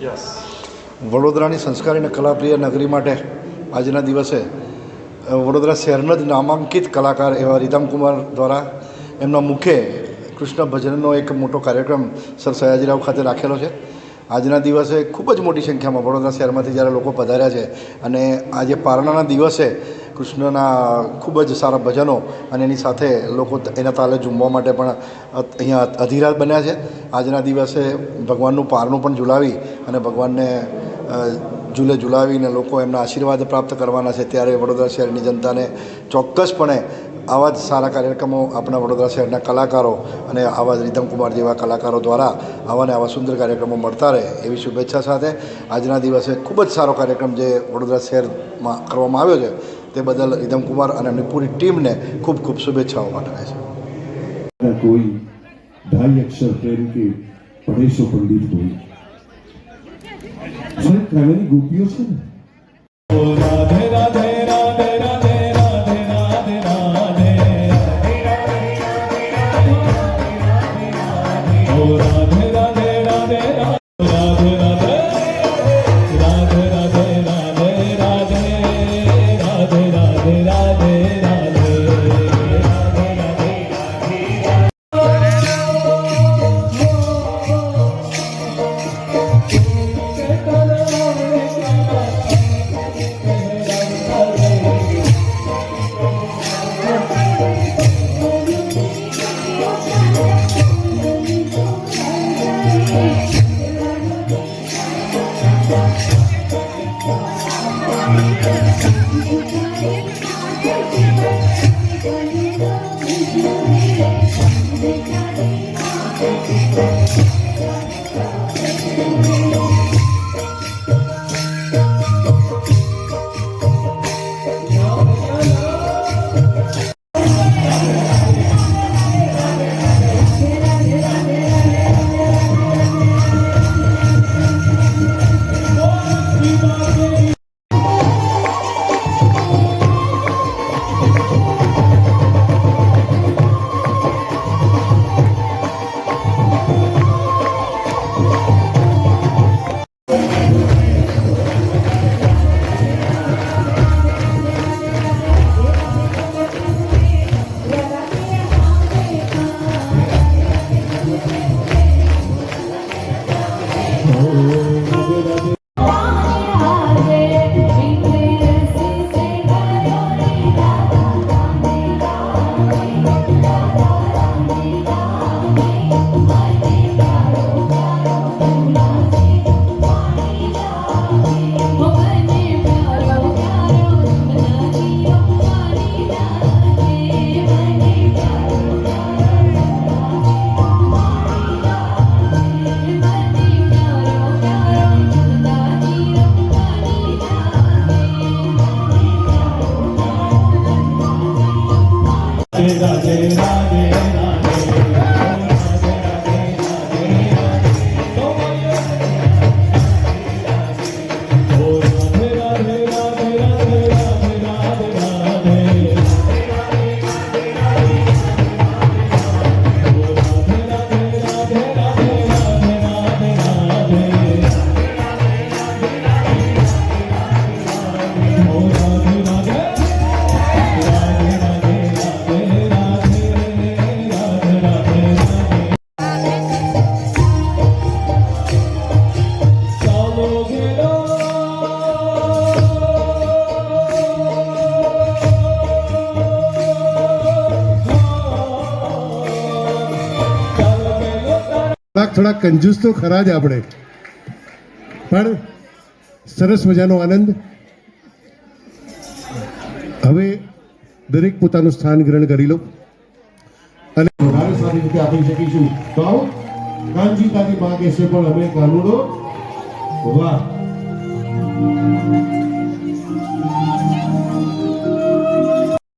વડોદરાની સંસ્કારી અને કલાપ્રિય નગરી માટે આજના દિવસે વડોદરા શહેરના જ નામાંકિત કલાકાર એવા રીતમકુમાર દ્વારા એમના મુખે કૃષ્ણ ભજનનો એક મોટો કાર્યક્રમ સર સયાજીરાવ ખાતે રાખેલો છે. આજના દિવસે ખૂબ જ મોટી સંખ્યામાં વડોદરા શહેરમાંથી જ્યારે લોકો પધાર્યા છે અને આજે પારણાના દિવસે કૃષ્ણના ખૂબ જ સારા ભજનો અને એની સાથે લોકો એના તાલે ઝૂમવા માટે પણ અહીંયા અધીરા બન્યા છે. આજના દિવસે ભગવાનનું પારણું પણ ઝુલાવી અને ભગવાનને ઝુલાવીને લોકો એમના આશીર્વાદ પ્રાપ્ત કરવાના છે. ત્યારે વડોદરા શહેરની જનતાને ચોક્કસપણે આવા જ સારા કાર્યક્રમો આપણા વડોદરા શહેરના કલાકારો અને આવા જ રીતમકુમાર જેવા કલાકારો દ્વારા આવા સુંદર કાર્યક્રમો મળતા રહે એવી શુભેચ્છા સાથે આજના દિવસે ખૂબ જ સારો કાર્યક્રમ જે વડોદરા શહેરમાં કરવામાં આવ્યો છે તે બદલ રીતમકુમાર અને એમની પૂરી ટીમને ખૂબ ખૂબ શુભેચ્છાઓ પાઠવે છે. કોઈ ढाई अक्षर प्रेम के पढ़े सो पंडित कोई सारे काननी गोपियों से राधे राधे राधे राधे राधे राधे राधे ओ राधे राधे राधे राधे राधे राधे राधे राधे राधे राधे राधे राधे થોડા કંજૂસ તો ખરા જ આપણે, પણ સરસ મજાનો આનંદ. હવે દરેક પોતાનું સ્થાન ગ્રહણ કરી લો અને વધારે સારી રીતે આપી શકીશું. તો આવો કાનજી તારી માં કહેશે પણ અમે કાનુડો વાહ.